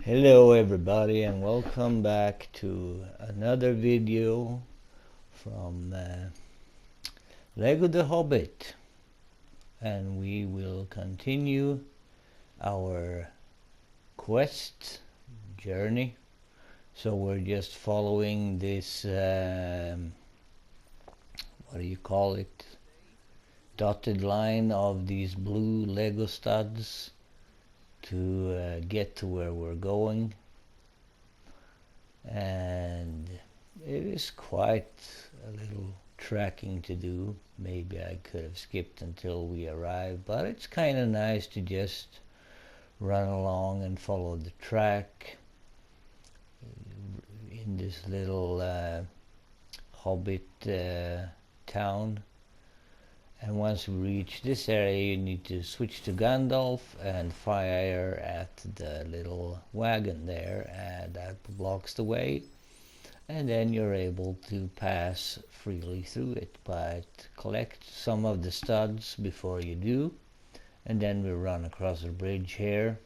Hello everybody and welcome back to another video from Lego the Hobbit, and we will continue our quest journey. So we're just following this what do you call it, dotted line of these blue Lego studs to get to where we're going, and it is quite a little tracking to do. Maybe I could have skipped until we arrive, but it's kind of nice to just run along and follow the track in this little Hobbit town. And once we reach this area, you need to switch to Gandalf and fire at the little wagon there, and that blocks the way. And then you're able to pass freely through it. But collect some of the studs before you do. And then we run across the bridge here,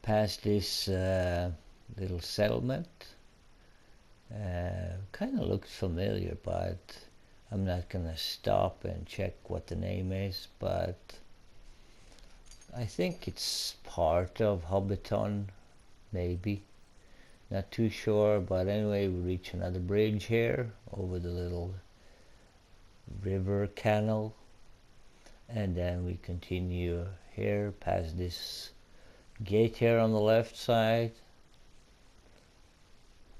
past this little settlement. Kind of looks familiar, but I'm not gonna stop and check what the name is, but I think it's part of Hobbiton, maybe. Not too sure, but anyway, we reach another bridge here over the little river canal, and then we continue here past this gate here on the left side,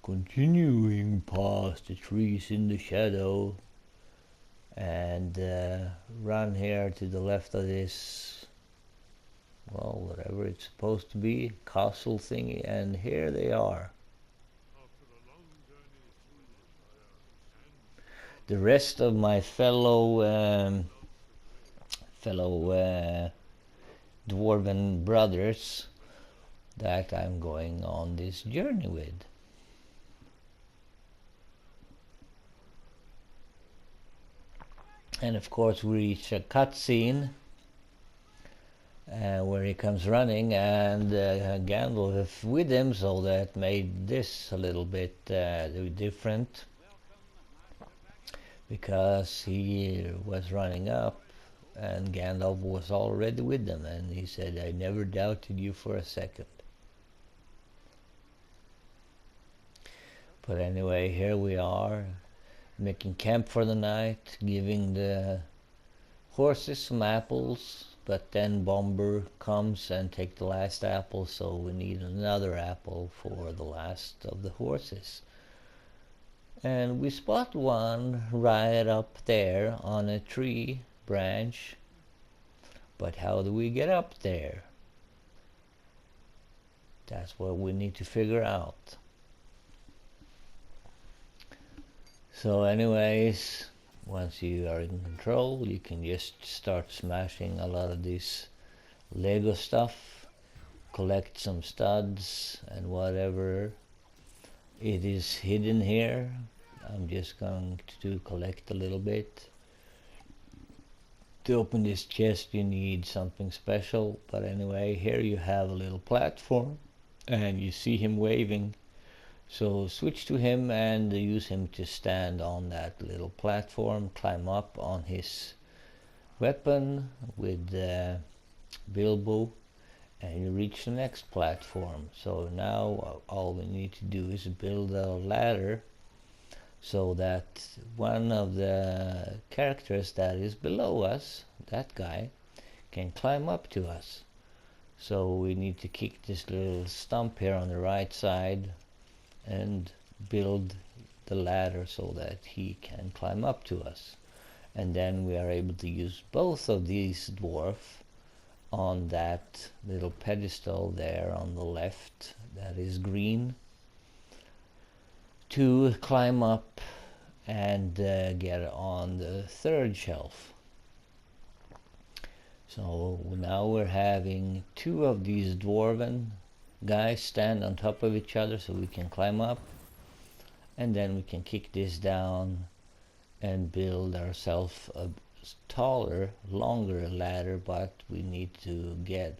continuing past the trees in the shadow, and run here to the left of this, well, whatever it's supposed to be, castle thingy, and here they are. The rest of my fellow dwarven brothers that I'm going on this journey with. And of course we reach a cutscene where he comes running, and Gandalf with him, so that made this a little bit different, because he was running up and Gandalf was already with them, and he said, "I never doubted you for a second." But anyway, here we are, making camp for the night, giving the horses some apples, but then Bomber comes and take the last apple, so we need another apple for the last of the horses. And we spot one right up there on a tree branch, but how do we get up there? That's what we need to figure out. So anyways, once you are in control, you can just start smashing a lot of this Lego stuff, collect some studs and whatever it is hidden here. I'm just going to collect a little bit. To open this chest you need something special, but anyway, here you have a little platform and you see him waving. So switch to him and use him to stand on that little platform, climb up on his weapon with Bilbo, and you reach the next platform. So now all we need to do is build a ladder so that one of the characters that is below us, that guy, can climb up to us. So we need to kick this little stump here on the right side and build the ladder so that he can climb up to us. And then we are able to use both of these dwarf on that little pedestal there on the left that is green to climb up and get on the third shelf. So now we're having two of these dwarven guys stand on top of each other so we can climb up, and then we can kick this down and build ourselves a taller, longer ladder, but we need to get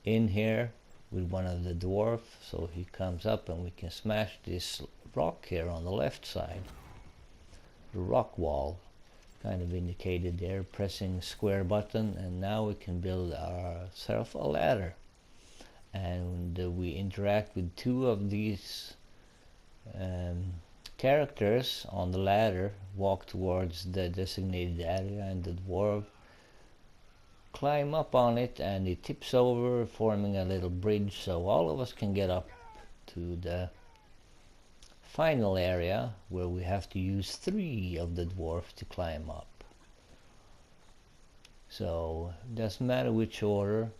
in here with one of the dwarf, so he comes up and we can smash this rock here on the left side. The rock wall kind of indicated there, pressing square button, and now we can build ourselves a ladder. And we interact with two of these characters on the ladder, walk towards the designated area, and the dwarf climb up on it, and it tips over, forming a little bridge, so all of us can get up to the final area where we have to use 3 of the dwarf to climb up. So it doesn't matter which order,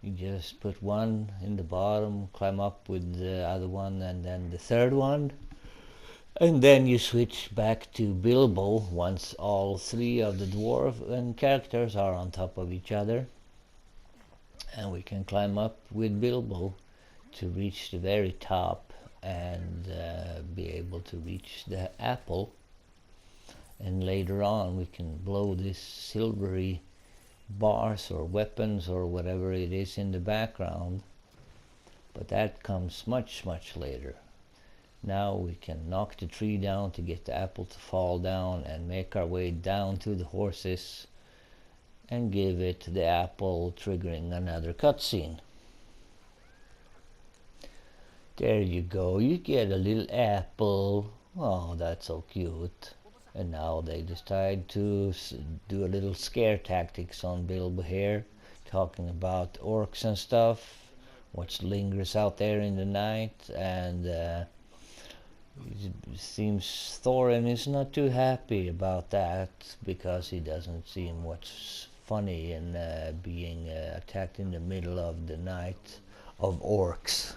you just put one in the bottom, climb up with the other one, and then the third one, and then you switch back to Bilbo once all 3 of the dwarf and characters are on top of each other, and we can climb up with Bilbo to reach the very top and be able to reach the apple. And later on we can blow this silvery bars or weapons or whatever it is in the background, but that comes much later. Now we can knock the tree down to get the apple to fall down and make our way down to the horses and give it the apple, triggering another cutscene. There you go, you get a little apple. Oh, that's so cute. And now they decide to do a little scare tactics on Bilbo here, talking about orcs and stuff, what lingers out there in the night, and it seems Thorin is not too happy about that, because he doesn't seem what's funny in being attacked in the middle of the night of orcs.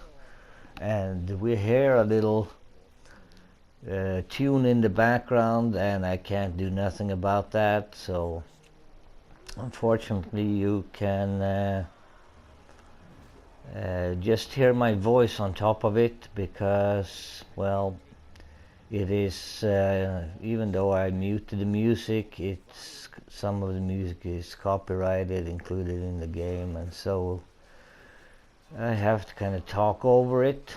And we hear a little tune in the background, and I can't do nothing about that, so unfortunately you can just hear my voice on top of it, because, well, it is, even though I muted the music, it's some of the music is copyrighted, included in the game, and so I have to kind of talk over it.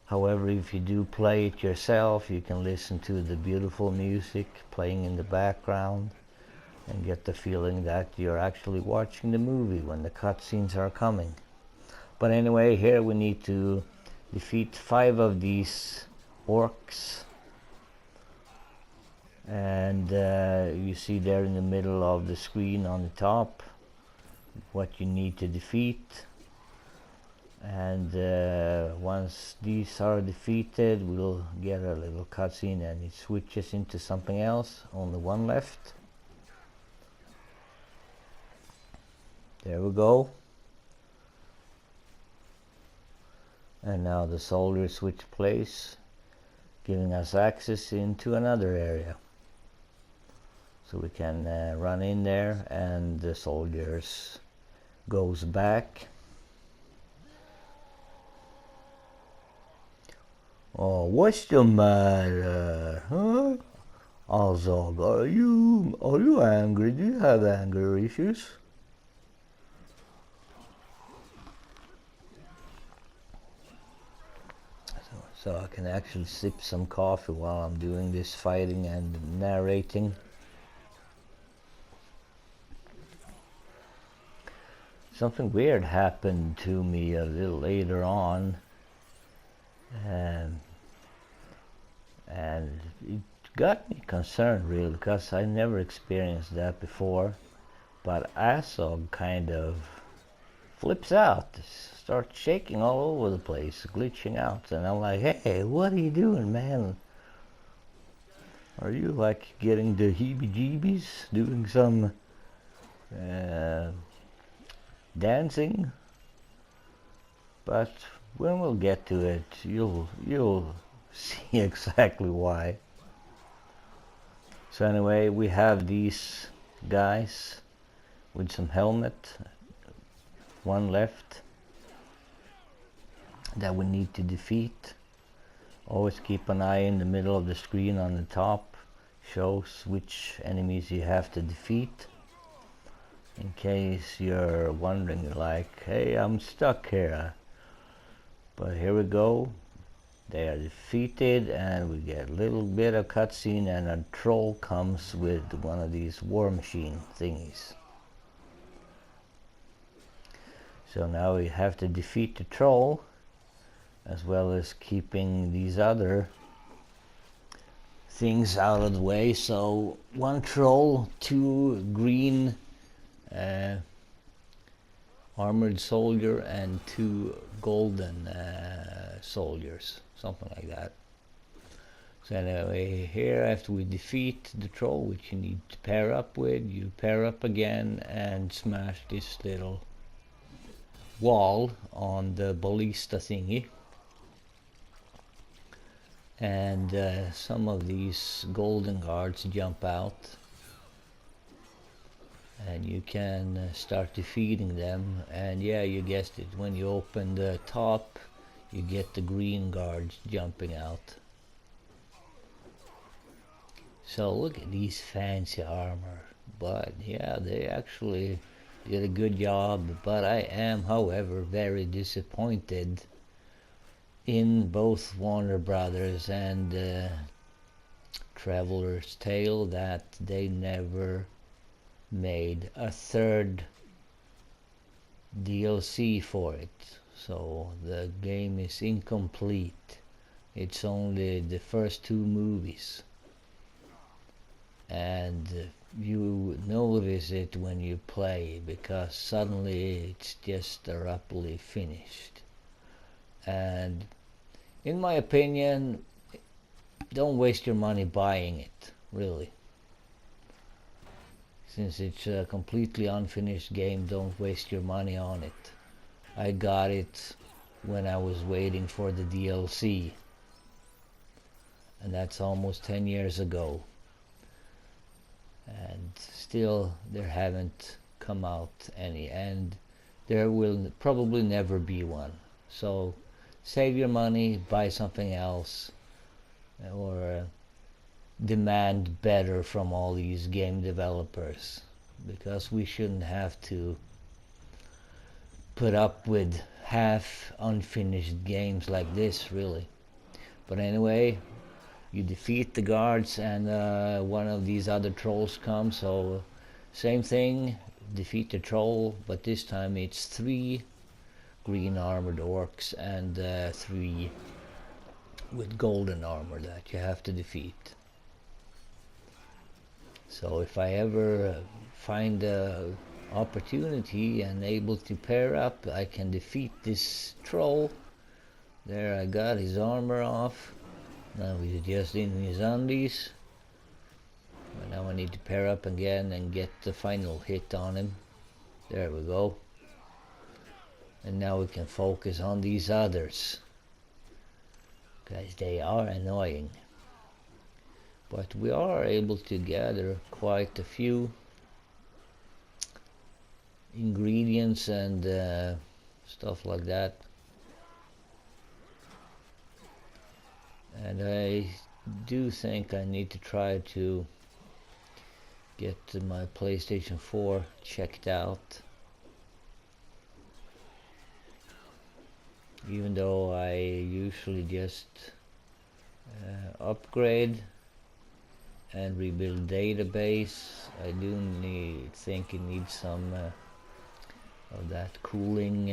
However, if you do play it yourself, you can listen to the beautiful music playing in the background and get the feeling that you're actually watching the movie when the cutscenes are coming. But anyway, here we need to defeat 5 of these orcs, and you see there in the middle of the screen on the top what you need to defeat. And once these are defeated, we'll get a little cutscene and it switches into something else. Only one left. There we go. And now the soldiers switch place, giving us access into another area. So we can run in there, and the soldiers goes back. Oh, what's the matter, huh? Azog, are you angry? Do you have anger issues? So I can actually sip some coffee while I'm doing this fighting and narrating. Something weird happened to me a little later on. And it got me concerned, really, because I never experienced that before. But Azog kind of flips out, starts shaking all over the place, glitching out, and I'm like, hey, what are you doing, man? Are you like getting the heebie-jeebies, doing some dancing? But when we'll get to it, you'll see exactly why. So anyway, we have these guys with some helmet, one left, that we need to defeat. Always keep an eye in the middle of the screen on the top, shows which enemies you have to defeat. in case you're wondering, like, hey, I'm stuck here. But here we go. They are defeated, and we get a little bit of cutscene, and a troll comes with one of these war machine thingies. So now we have to defeat the troll, as well as keeping these other things out of the way. So one troll, two green armored soldier, and two golden soldiers, something like that. So anyway, here after we defeat the troll, which you need to pair up with, you pair up again and smash this little wall on the ballista thingy. And some of these golden guards jump out, and you can start defeating them. And yeah, you guessed it, when you open the top, you get the green guards jumping out. So look at these fancy armor. But yeah, they actually did a good job. But I am, however, very disappointed in both Warner Brothers and Traveler's Tale that they never made a third DLC for it. So the game is incomplete. It's only the first two movies. And you notice it when you play, because suddenly it's just abruptly finished. And in my opinion, don't waste your money buying it, really. Since it's a completely unfinished game, don't waste your money on it. I got it when I was waiting for the DLC, and that's almost 10 years ago. And still there haven't come out any, and there will probably never be one. So save your money, buy something else, or demand better from all these game developers, because we shouldn't have to put up with half unfinished games like this, really. But anyway, you defeat the guards, and one of these other trolls comes. So same thing, defeat the troll, but this time it's 3 green armored orcs and 3 with golden armor that you have to defeat. So if I ever find a opportunity and able to pair up, I can defeat this troll. There, I got his armor off. Now he's just in his undies. But now I need to pair up again and get the final hit on him. There we go. And now we can focus on these others, because they are annoying. But we are able to gather quite a few ingredients and stuff like that. And I do think I need to try to get my PlayStation 4 checked out. Even though I usually just upgrade and rebuild database, I do think it needs some of that cooling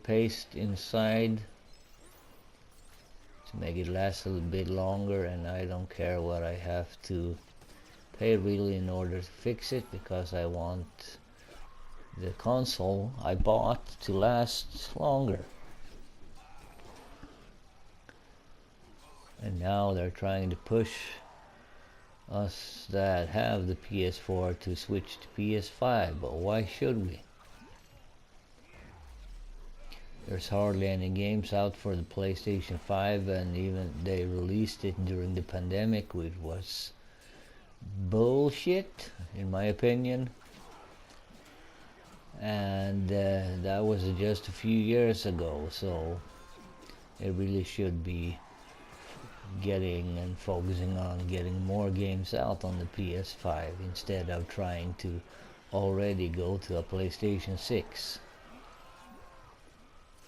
paste inside to make it last a little bit longer. And I don't care what I have to pay really in order to fix it, because I want the console I bought to last longer. And now they're trying to push us that have the PS4 to switch to PS5, but why should we? There's hardly any games out for the PlayStation 5, and even they released it during the pandemic, which was bullshit, in my opinion. And that was just a few years ago, so it really should be getting and focusing on getting more games out on the PS5 instead of trying to already go to a PlayStation 6.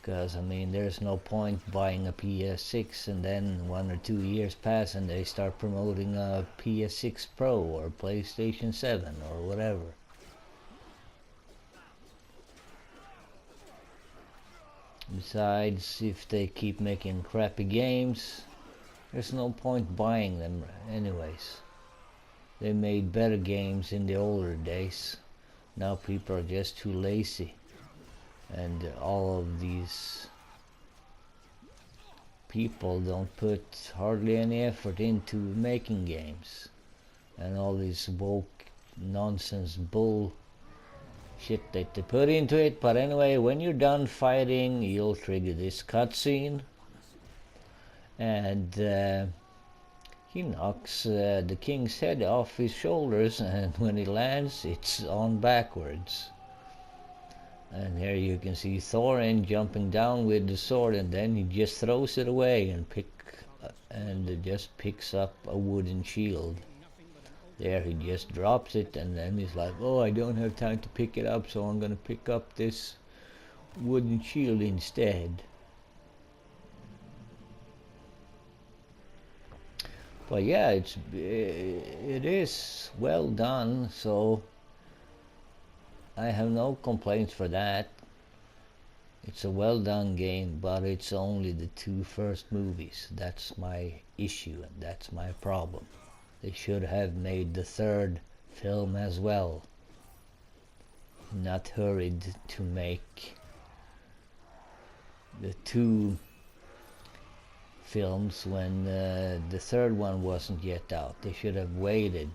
Because I mean, there's no point buying a PS6 and then 1 or 2 years pass and they start promoting a PS6 Pro or PlayStation 7 or whatever. Besides, if they keep making crappy games, there's no point buying them anyways. They made better games in the older days. Now people are just too lazy. And all of these people don't put hardly any effort into making games. And all this woke nonsense bull shit that they put into it. But anyway, when you're done fighting, you'll trigger this cutscene. And he knocks the king's head off his shoulders, and when he lands, it's on backwards. And here you can see Thorin jumping down with the sword, and then he just throws it away and just picks up a wooden shield. There he just drops it, and then he's like, oh, I don't have time to pick it up, so I'm gonna pick up this wooden shield instead. But yeah, it is well done, so I have no complaints for that. It's a well done game, but it's only the 2 first movies. That's my issue, and that's my problem. They should have made the 3rd film as well. Not hurried to make the 2 films when the 3rd one wasn't yet out. They should have waited,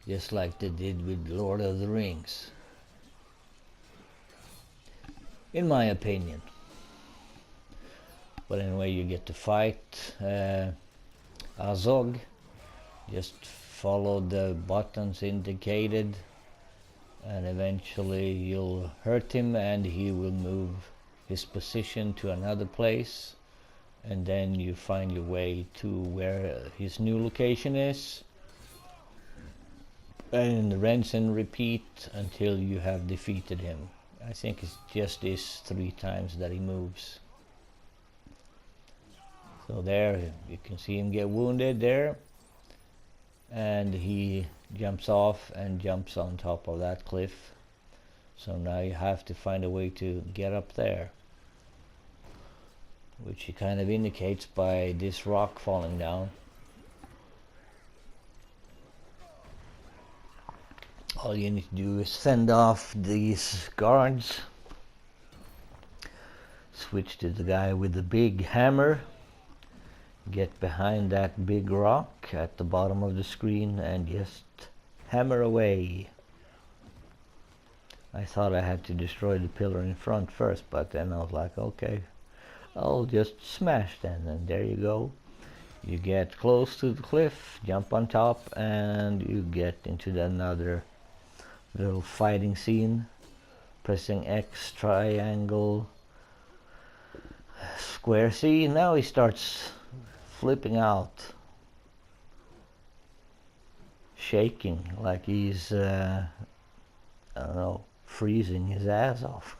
just like they did with Lord of the Rings. In my opinion. But anyway, you get to fight Azog. Just follow the buttons indicated, and eventually you'll hurt him and he will move his position to another place, and then you find your way to where his new location is, and rinse and repeat until you have defeated him. I think it's just these 3 times that he moves. So there you can see him get wounded there, and he jumps off and jumps on top of that cliff. So now you have to find a way to get up there, which he kind of indicates by this rock falling down. All you need to do is fend off these guards, switch to the guy with the big hammer, get behind that big rock at the bottom of the screen and just hammer away. I thought I had to destroy the pillar in front first, but then I was like, okay, I'll just smash then, and there you go. You get close to the cliff, jump on top, and you get into another little fighting scene. Pressing X, triangle, square. See, now he starts flipping out, shaking like he's I don't know, freezing his ass off.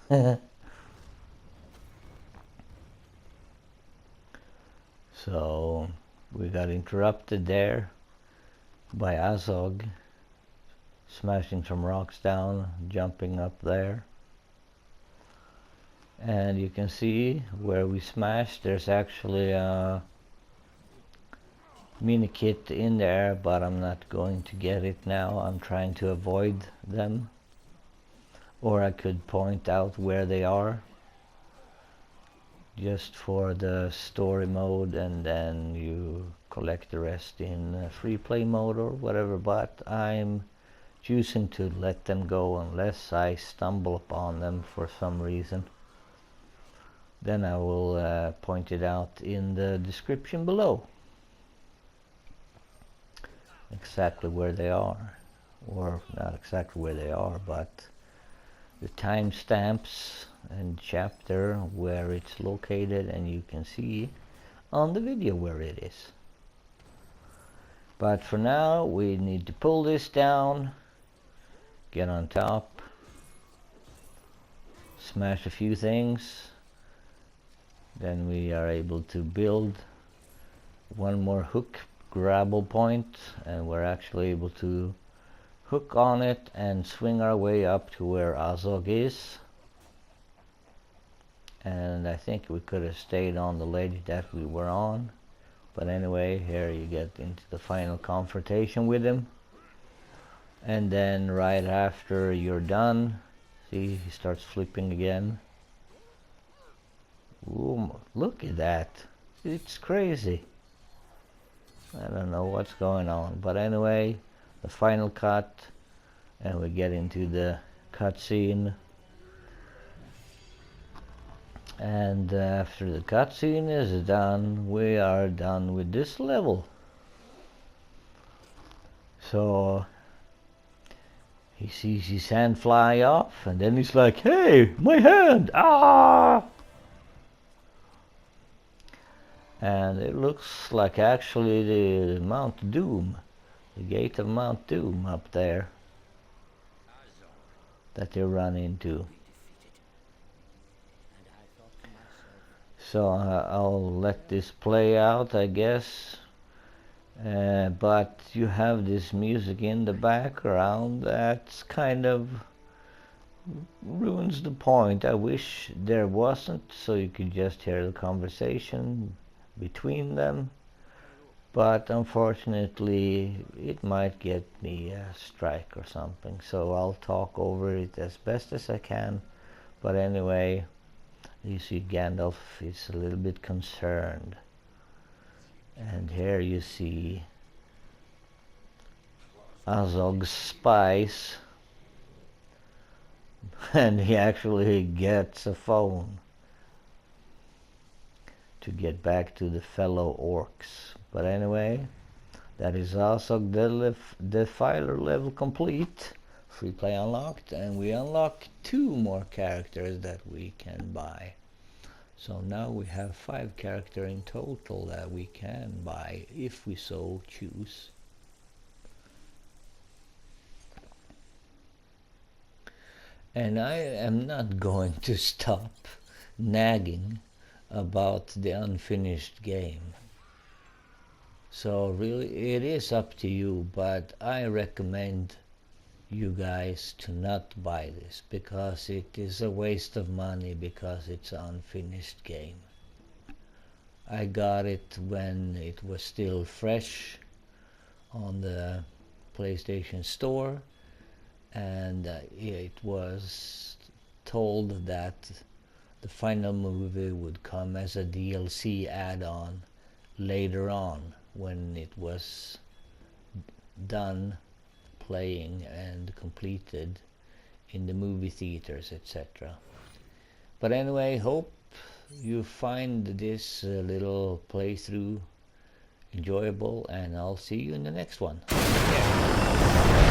So we got interrupted there by Azog smashing some rocks down, jumping up there. And you can see where we smashed, there's actually a mini kit in there, but I'm not going to get it now. I'm trying to avoid them, or I could point out where they are just for the story mode, and then you collect the rest in free play mode or whatever. But I'm choosing to let them go unless I stumble upon them for some reason. Then I will point it out in the description below, exactly where they are, or not exactly where they are, but the timestamps and chapter where it's located, and you can see on the video where it is. But for now we need to pull this down, get on top, smash a few things, then we are able to build one more hook grabble point, and we're actually able to hook on it and swing our way up to where Azog is. And I think we could have stayed on the ledge that we were on, but anyway, here you get into the final confrontation with him. And then right after you're done, see, he starts flipping again. Ooh, look at that, it's crazy. I don't know what's going on, but anyway, the final cut, and we get into the cutscene. And after the cutscene is done, we are done with this level. So he sees his hand fly off, and then he's like, "Hey, my hand! Ah!" And it looks like actually the Mount Doom, the gate of Mount Doom up there that they run into. So I'll let this play out, I guess. But you have this music in the background that's kind of ruins the point. I wish there wasn't, so you could just hear the conversation between them. But unfortunately, it might get me a strike or something. So I'll talk over it as best as I can. But anyway, you see Gandalf is a little bit concerned. And here you see Azog's spies. And he actually gets a phone to get back to the fellow orcs. But anyway, that is Azog the Defiler level complete. Free play unlocked, and we unlock 2 more characters that we can buy. So now we have 5 characters in total that we can buy if we so choose. And I am not going to stop nagging about the unfinished game. So really it is up to you, but I recommend you guys to not buy this because it is a waste of money, because it's an unfinished game. I got it when it was still fresh on the PlayStation Store, and it was told that the final movie would come as a DLC add-on later on when it was done playing and completed in the movie theaters, etc. But anyway, hope you find this little playthrough enjoyable, and I'll see you in the next one. Take care.